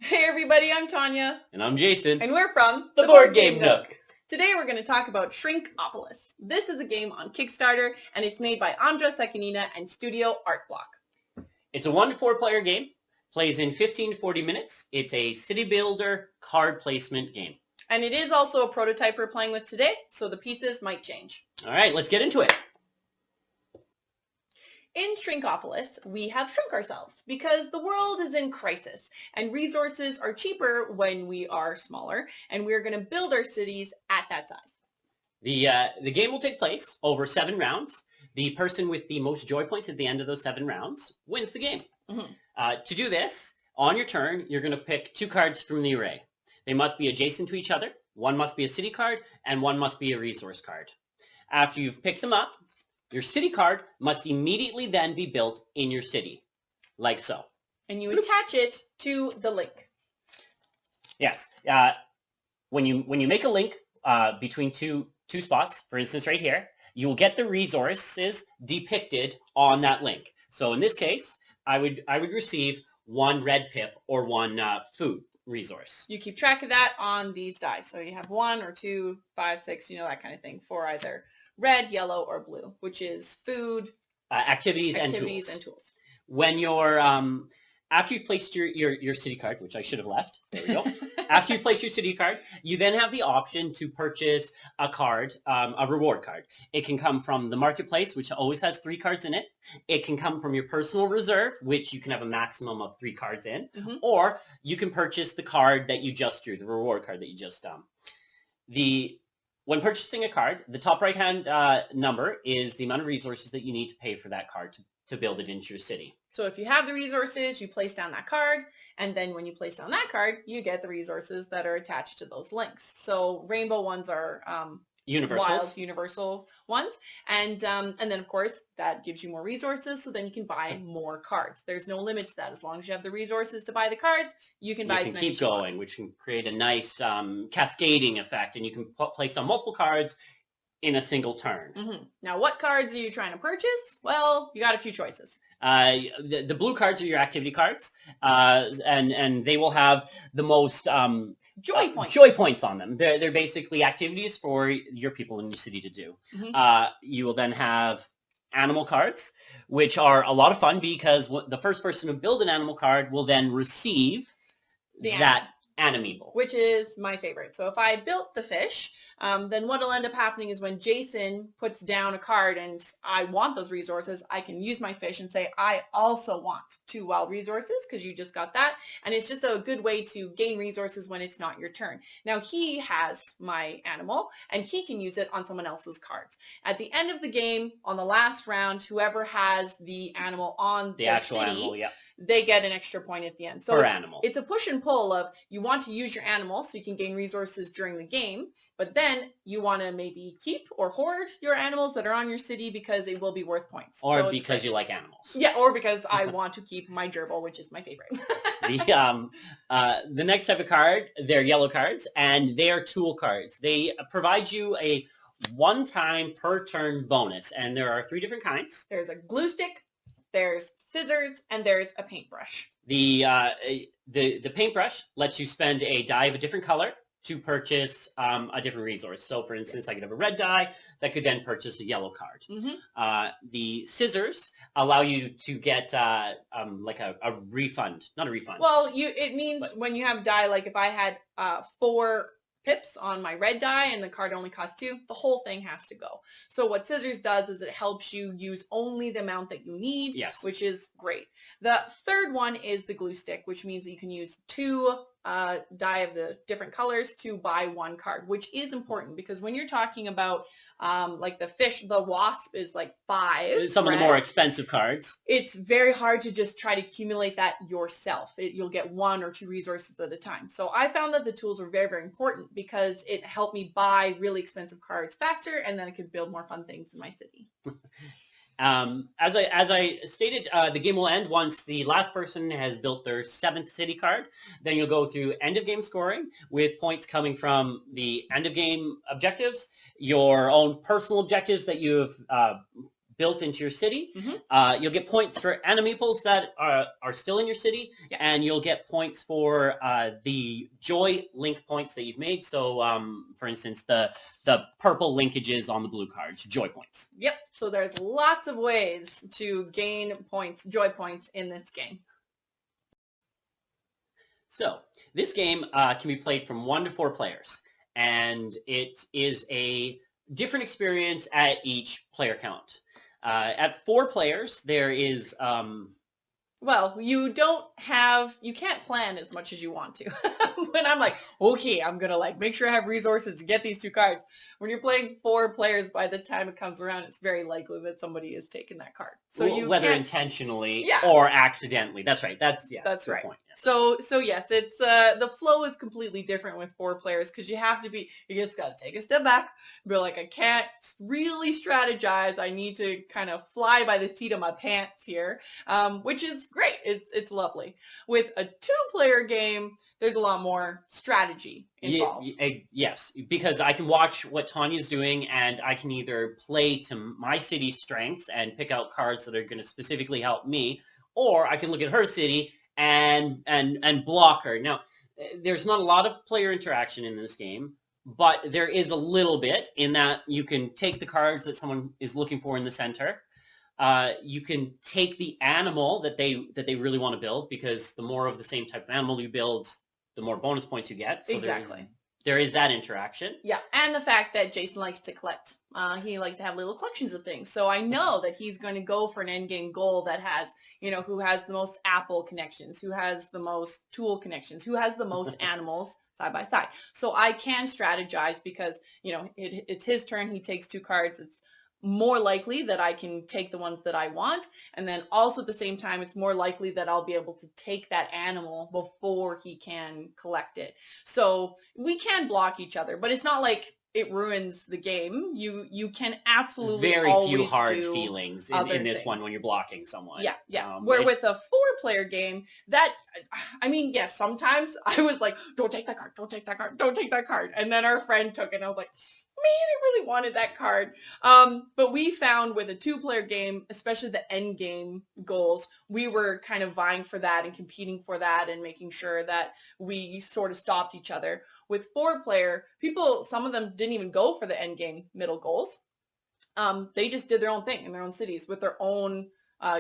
Hey everybody, I'm Tanya. And I'm Jason. And we're from the Board Game Nook. Today we're going to talk about Shrinkopolis. This is a game on Kickstarter and it's made by Ondra Sekanina and studio artBLOCK. It's a 1 to 4 player game. Plays in 15 to 40 minutes. It's a city builder card placement game. And it is also a prototype we're playing with today, so the pieces might change. All right, let's get into it. In Shrinkopolis, we have shrunk ourselves because the world is in crisis and resources are cheaper when we are smaller, and we're going to build our cities at that size. The game will take place over 7 rounds. The person with the most joy points at the end of those 7 rounds wins the game. Mm-hmm. To do this, on your turn, you're going to pick 2 cards from the array. They must be adjacent to each other. One must be a city card, and one must be a resource card. After you've picked them up, your city card must immediately then be built in your city, like so. And you attach it to the link. Yes. When you make a link between two spots, for instance, right here, you will get the resources depicted on that link. So in this case, I would receive 1 red pip or 1 food resource. You keep track of that on these die. So you have 1 or 2, 5, 6, that kind of thing for either red, yellow, or blue, which is food, activities and tools. When you're after you've placed your city card, which I should have left, there we go. After you place your city card, you then have the option to purchase a card, a reward card. It can come from the marketplace, which always has 3 cards in it. It can come from your personal reserve, which you can have a maximum of 3 cards in, or you can purchase the card that you just drew, the reward card that you just When purchasing a card, the top right-hand number is the amount of resources that you need to pay for that card to build it into your city. So if you have the resources, you place down that card, and then when you place down that card, you get the resources that are attached to those links. So rainbow ones are wild, universal ones, and then of course that gives you more resources, so then you can buy more cards. There's no limit to that. As long as you have the resources to buy the cards, you can buy as many. Keep going, which can create a nice cascading effect, and you can place on multiple cards in a single turn. Now, what cards are you trying to purchase? Well, you got a few choices. The blue cards are your activity cards, and they will have the most joy points on them. They're basically activities for your people in your city to do. You will then have animal cards, which are a lot of fun because the first person to build an animal card will then receive that Animeeble, which is my favorite. So if I built the fish, then what'll end up happening is when Jason puts down a card and I want those resources, I can use my fish and say, I also want 2 wild resources because you just got that. And it's just a good way to gain resources when it's not your turn. Now he has my animal and he can use it on someone else's cards. At the end of the game, on the last round, whoever has the animal on the their actual city, animal, they get an extra point at the end. So it's a push and pull of you want to use your animal so you can gain resources during the game, but then you want to maybe keep or hoard your animals that are on your city because it will be worth points. Or because you like animals. Yeah, or because I want to keep my gerbil, which is my favorite. The next type of card, they're yellow cards, and they are tool cards. They provide you a 1-time per turn bonus, and there are 3 different kinds. There's a glue stick, there's scissors, and there's a paintbrush. The paintbrush lets you spend a die of a different color to purchase a different resource. So for instance, I could have a red die that could then purchase a yellow card. The scissors allow you to get like a refund, not a refund. Well, it means when you have die, like if I had 4 pips on my red die and the card only costs 2, the whole thing has to go. So what scissors does is it helps you use only the amount that you need, which is great. The third one is the glue stick, which means that you can use 2 die of the different colors to buy 1 card, which is important because when you're talking about like the fish, the wasp is like 5. Some of the more expensive cards. It's very hard to just try to accumulate that yourself. You'll get 1 or 2 resources at a time. So I found that the tools were very, very important because it helped me buy really expensive cards faster, and then I could build more fun things in my city. As I stated, the game will end once the last person has built their 7th city card. Then you'll go through end of game scoring with points coming from the end of game objectives, your own personal objectives that you've built into your city. Mm-hmm. You'll get points for enemy meeples that are still in your city, and you'll get points for the joy link points that you've made. So, for instance, the purple linkages on the blue cards, joy points. Yep. So there's lots of ways to gain points, joy points in this game. So this game can be played from 1 to 4 players, and it is a different experience at each player count. At 4 players, there is... Well, you can't plan as much as you want to. When I'm like, okay, I'm going to like make sure I have resources to get these 2 cards. When you're playing 4 players, by the time it comes around, it's very likely that somebody has taken that card. So you whether intentionally or accidentally. That's right. That's right. Point. Yeah. So yes, it's the flow is completely different with 4 players because you just got to take a step back, be like, I can't really strategize. I need to kind of fly by the seat of my pants here, which is great. It's lovely. With a 2-player game, there's a lot more strategy involved. Yes, because I can watch what Tanya's doing, and I can either play to my city's strengths and pick out cards that are going to specifically help me, or I can look at her city and block her. Now, there's not a lot of player interaction in this game, but there is a little bit in that you can take the cards that someone is looking for in the center. You can take the animal that they really want to build, because the more of the same type of animal you build, the more bonus points you get. So exactly. There is that interaction. Yeah, and the fact that Jason likes to collect. He likes to have little collections of things. So I know that he's going to go for an endgame goal that has, who has the most apple connections, who has the most tool connections, who has the most animals side by side. So I can strategize because, it's his turn. He takes 2 cards. It's more likely that I can take the ones that I want. And then also at the same time, it's more likely that I'll be able to take that animal before he can collect it. So we can block each other, but it's not like it ruins the game. You can absolutely very few always hard do feelings in this one when you're blocking someone. Yeah. Where with a 4-player game, yes, sometimes I was like, don't take that card, don't take that card, don't take that card. And then our friend took it and I was like, man, I really wanted that card. But we found with a 2-player game, especially the end game goals, we were kind of vying for that and competing for that and making sure that we sort of stopped each other. With 4-player, people, some of them didn't even go for the end game middle goals. They just did their own thing in their own cities with their own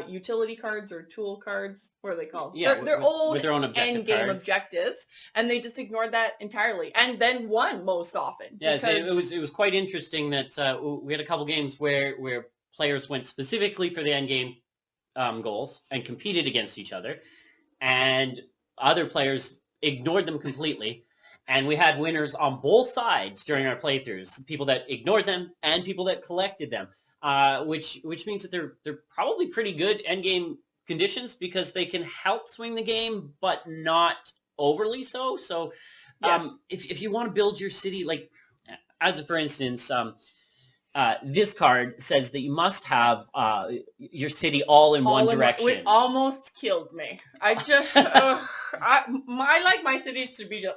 utility cards or tool cards. What are they called? Yeah, their own objective end game cards. Objectives, and they just ignored that entirely, and then won most often. Yeah, so it was quite interesting that we had a couple games where players went specifically for the end game goals and competed against each other, and other players ignored them completely. And we had winners on both sides during our playthroughs, people that ignored them and people that collected them, which means that they're probably pretty good endgame conditions because they can help swing the game, but not overly so. So yes. If you want to build your city, like as for instance, this card says that you must have your city all in one direction. It almost killed me. I just, I like my cities to be just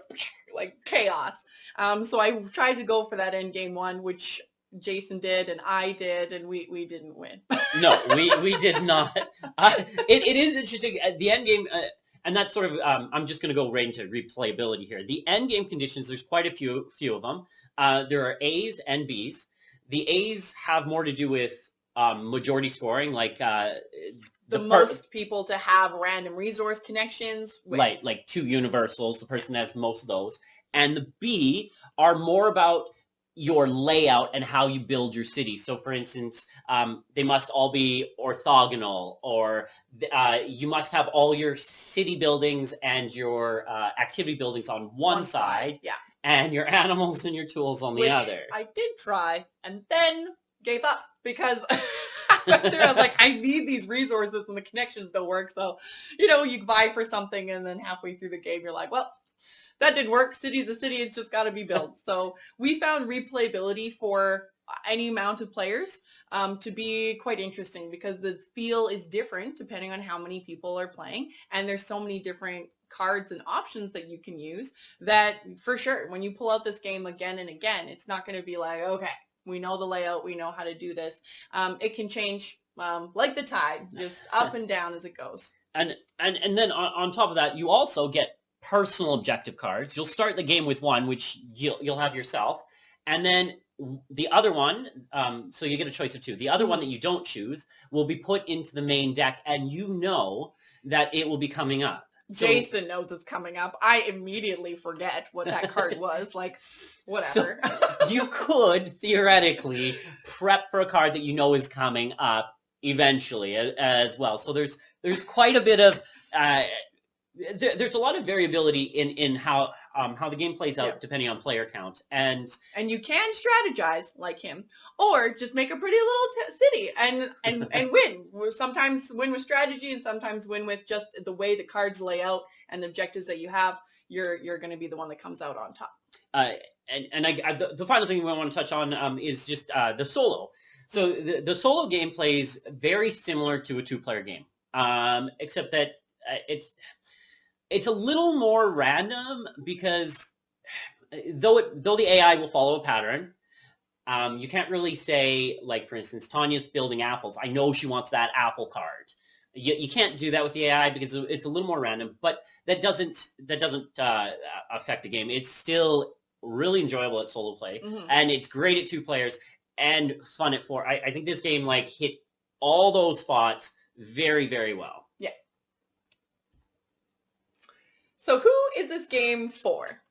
like chaos. So I tried to go for that end game one, which Jason did and I did, and we didn't win. No, we did not. It is interesting. The end game, and that's sort of, I'm just going to go right into replayability here. The end game conditions, there's quite a few of them. There are A's and B's. The A's have more to do with majority scoring, like the most people to have random resource connections. Like 2 universals, the person has the most of those. And the B are more about your layout and how you build your city. So for instance, they must all be orthogonal, or you must have all your city buildings and your activity buildings on one side. Yeah. And your animals and your tools on the other. I did try and then gave up because I was like, I need these resources and the connections don't work. So, you vie for something and then halfway through the game, you're like, well, that didn't work. City's a city. It's just got to be built. So we found replayability for any amount of players to be quite interesting because the feel is different depending on how many people are playing. And there's so many different cards and options that you can use that for sure when you pull out this game again and again, it's not going to be like, okay, We know the layout. We know how to do this. It can change like the tide, just up and down as it goes. And then on top of that, you also get personal objective cards. You'll start the game with one, which you'll have yourself, and then the other one, so you get a choice of two. The other one that you don't choose will be put into the main deck, and you know that it will be coming up. So, Jason knows it's coming up. I immediately forget what that card was. Like, whatever. So you could theoretically prep for a card that you know is coming up eventually as well. So there's quite a bit of there's a lot of variability in how the game plays out depending on player count, and you can strategize like him, or just make a pretty little city and win. Sometimes win with strategy, and sometimes win with just the way the cards lay out and the objectives that you have. You're going to be the one that comes out on top. The final thing we want to touch on is just the solo. So the solo game plays very similar to a two-player game, except that it's a little more random because though the AI will follow a pattern, you can't really say, like, for instance, Tanya's building apples. I know she wants that apple card. You can't do that with the AI because it's a little more random, but that doesn't affect the game. It's still really enjoyable at solo play, and it's great at two players and fun at four. I think this game hit all those spots very, very well. Yeah. So who is this game for?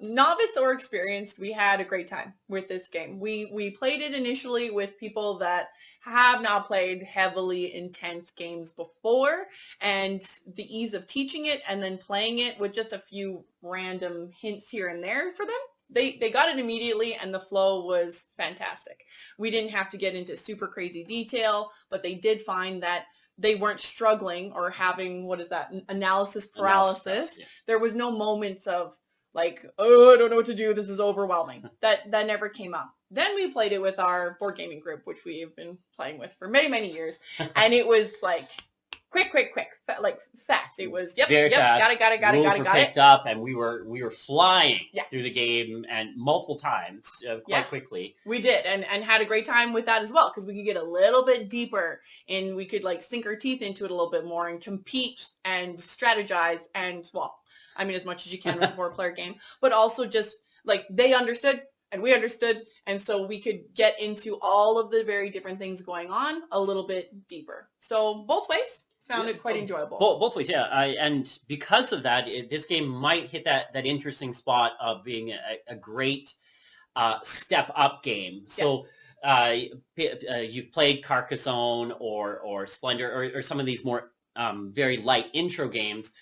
Novice or experienced, we had a great time with this game. We played it initially with people that have not played heavily intense games before, and the ease of teaching it and then playing it with just a few random hints here and there for them. They got it immediately, and the flow was fantastic. We didn't have to get into super crazy detail, but they did find that they weren't struggling or having, analysis paralysis. Yeah. There was no moments of like, oh, I don't know what to do. This is overwhelming. That never came up. Then we played it with our board gaming group, which we have been playing with for many, many years. And it was like, quick, like fast. It was, very fast. Got it. Rules were picked up, and we were flying through the game and multiple times quite quickly. We did, and had a great time with that as well, because we could get a little bit deeper, and we could sink our teeth into it a little bit more and compete and strategize and, as much as you can with a 4-player game, but also just they understood and we understood, and so we could get into all of the very different things going on a little bit deeper. So both ways. Found it quite enjoyable. Both ways, yeah. And because of that, this game might hit that interesting spot of being a great step-up game. So you've played Carcassonne or Splendor or some of these more very light intro games.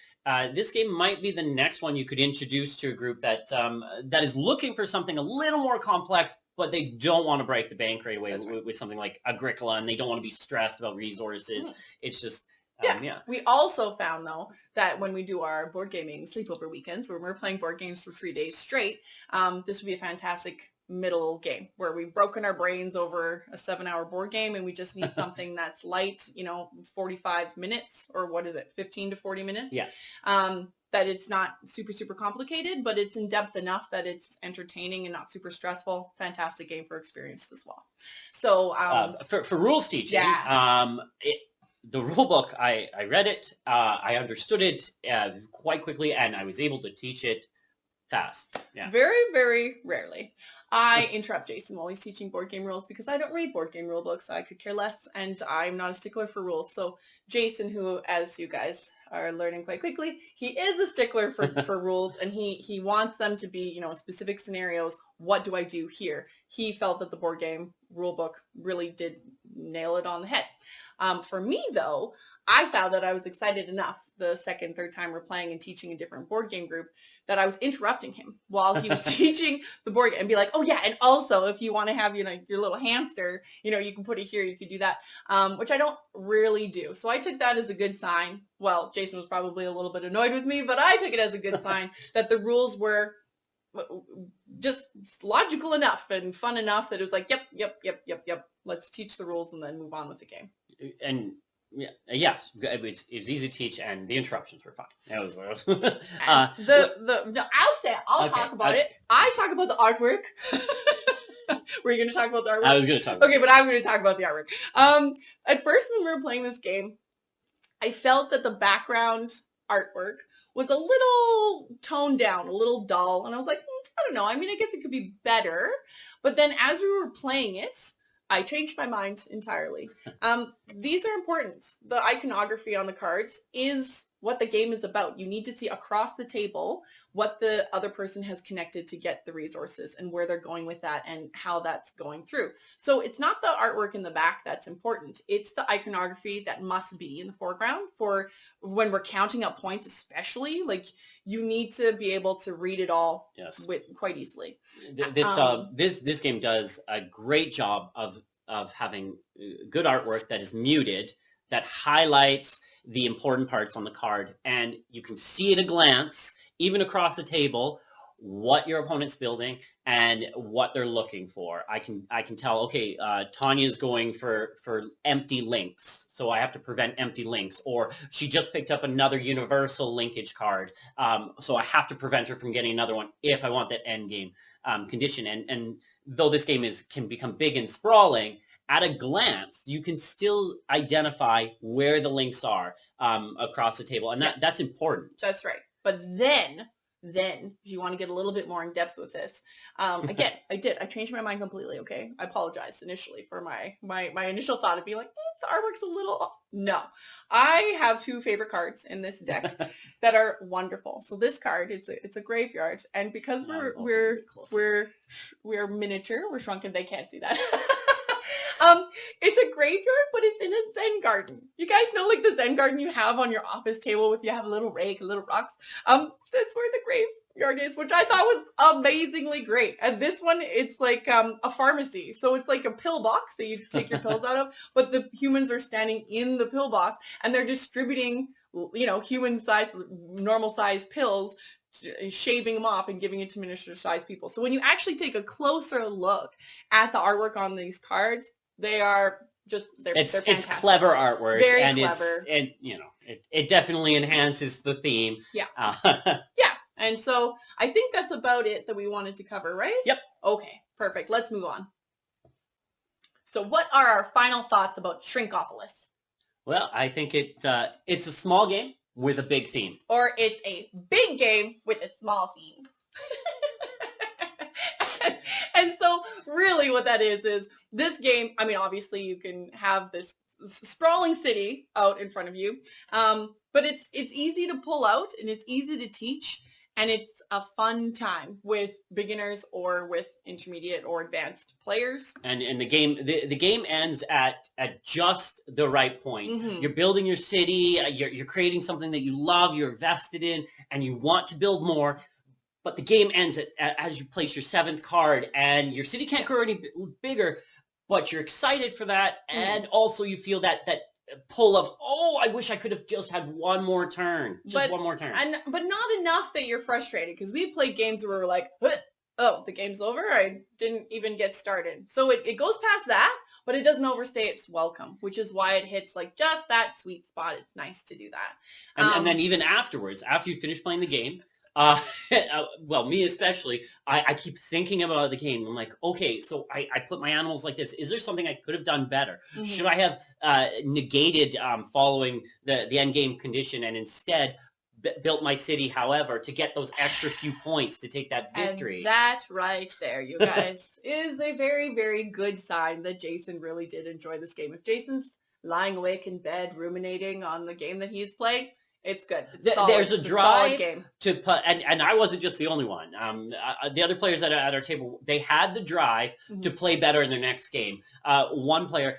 This game might be the next one you could introduce to a group that is looking for something a little more complex, but they don't want to break the bank right away with something like Agricola, and they don't want to be stressed about resources. It's just... We also found, though, that when we do our board gaming sleepover weekends, where we're playing board games for 3 days straight, this would be a fantastic middle game where we've broken our brains over a 7-hour board game, and we just need something that's light, 45 minutes, or 15 to 40 minutes? Yeah. That it's not super, super complicated, but it's in depth enough that it's entertaining and not super stressful. Fantastic game for experienced as well. So for rules teaching, the rule book, I read it, I understood it quite quickly, and I was able to teach it fast. Yeah. Very, very rarely. I interrupt Jason while he's teaching board game rules because I don't read board game rule books. I could care less, and I'm not a stickler for rules. So Jason, who, as you guys are learning quite quickly, he is a stickler for rules, and he wants them to be, specific scenarios. What do I do here? He felt that the board game rule book really did nail it on the head. For me, though, I found that I was excited enough the second, third time we're playing and teaching a different board game group that I was interrupting him while he was teaching the board game and be like, oh yeah, and also if you want to have, your little hamster, you can put it here, you could do that, which I don't really do. So I took that as a good sign. Well, Jason was probably a little bit annoyed with me, but I took it as a good sign that the rules were just logical enough and fun enough that it was like, yep. Let's teach the rules and then move on with the game. And it was easy to teach, and the interruptions were fine. That was I'll talk about it. I talk about the artwork. Were you going to talk about the artwork? I was going to talk about Okay, but I'm going to talk about the artwork. At first, when we were playing this game, I felt that the background artwork was a little toned down, a little dull. And I was like, I don't know. I mean, I guess it could be better. But then as we were playing it, I changed my mind entirely. These are important. The iconography on the cards is what the game is about. You need to see across the table what the other person has connected to get the resources and where they're going with that and how that's going through. So it's not the artwork in the back that's important. It's the iconography that must be in the foreground for when we're counting up points, especially. Like, you need to be able to read it all with quite easily. This game does a great job of having good artwork that is muted, that highlights the important parts on the card, and you can see at a glance, even across the table, what your opponent's building and what they're looking for. I can tell, okay, Tanya's going for empty links, so I have to prevent empty links, or she just picked up another universal linkage card, so I have to prevent her from getting another one if I want that end game condition. And though this game can become big and sprawling, at a glance, you can still identify where the links are across the table, and that's important. That's right. But then, if you want to get a little bit more in depth with this, again, I changed my mind completely, okay? I apologize initially for my initial thought of being like, the artwork's a little... No. I have two favorite cards in this deck that are wonderful. So this card, it's a graveyard, and because we're miniature, we're shrunken, they can't see that. It's a graveyard, but it's in a Zen garden. You guys know, like, the Zen garden you have on your office table with, you have a little rake, little rocks. That's where the graveyard is, which I thought was amazingly great. And this one, it's like a pharmacy. So it's like a pill box that you take your pills out of, but the humans are standing in the pill box and they're distributing, you know, human-sized, normal-sized pills, shaving them off and giving it to miniature-sized people. So when you actually take a closer look at the artwork on these cards, they are just, they're fantastic. It's clever artwork. Very clever. And you know, it definitely enhances the theme. Yeah. Yeah. And so I think that's about it that we wanted to cover, right? Yep. Okay, perfect. Let's move on. So what are our final thoughts about Shrinkopolis? Well, I think it's a small game with a big theme. Or it's a big game with a small theme. And so really what that is this game, I mean, obviously you can have this sprawling city out in front of you, but it's easy to pull out and it's easy to teach, and it's a fun time with beginners or with intermediate or advanced players. And the game ends at just the right point. Mm-hmm. You're building your city, you're creating something that you love, you're vested in, and you want to build more. But the game ends as you place your 7th card, and your city can't grow any bigger, but you're excited for that, and also you feel that pull of, oh, I wish I could have just had one more turn. One more turn. But not enough that you're frustrated, because we played games where we're like, oh, the game's over? I didn't even get started. So it goes past that, but it doesn't overstay its welcome, which is why it hits like just that sweet spot. It's nice to do that. And then even afterwards, after you finish playing the game, well, me especially, I keep thinking about the game. I'm like, okay, so I put my animals like this. Is there something I could have done better? Mm-hmm. Should I have negated following the end game condition and instead built my city, however, to get those extra few points to take that victory? And that right there, you guys, is a very, very good sign that Jason really did enjoy this game. If Jason's lying awake in bed ruminating on the game that he's playing, it's good. It's solid. There's a drive to put, and I wasn't just the only one. The other players at our table, they had the drive to play better in their next game. One player,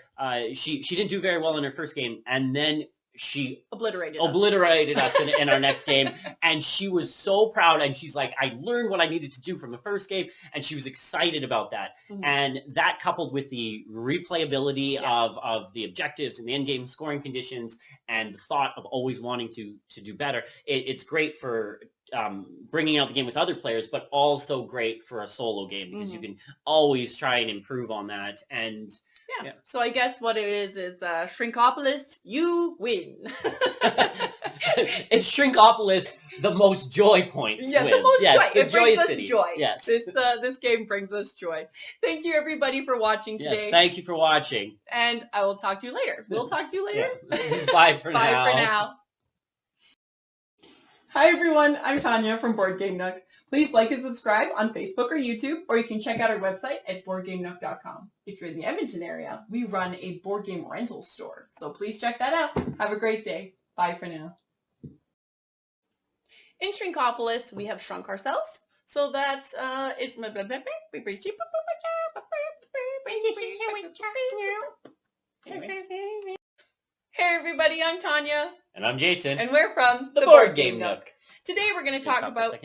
she didn't do very well in her first game, and then she obliterated us in our next game, and she was so proud, and she's like, I learned what I needed to do from the first game, and she was excited about that. And that, coupled with the replayability of the objectives and the end game scoring conditions and the thought of always wanting to do better, it's great for bringing out the game with other players, but also great for a solo game, because you can always try and improve on that. And yeah. So I guess what it is Shrinkopolis, you win. It's Shrinkopolis, the most joy points Yeah, wins. the most yes, joy. The It brings us Joy-City. joy. Yes. This game brings us joy. Thank you, everybody, for watching today. Yes, thank you for watching. And I will talk to you later. We'll talk to you later. Yeah. Bye for now. Bye for now. Hi, everyone. I'm Tanya from Board Game Nook. Please like and subscribe on Facebook or YouTube, or you can check out our website at boardgamenook.com. If you're in the Edmonton area, we run a board game rental store. So please check that out. Have a great day. Bye for now. In Shrinkopolis, we have shrunk ourselves so that it's... Hey everybody, I'm Tanya. And I'm Jason. And we're from the Board Game Nook. Today we're going to talk about...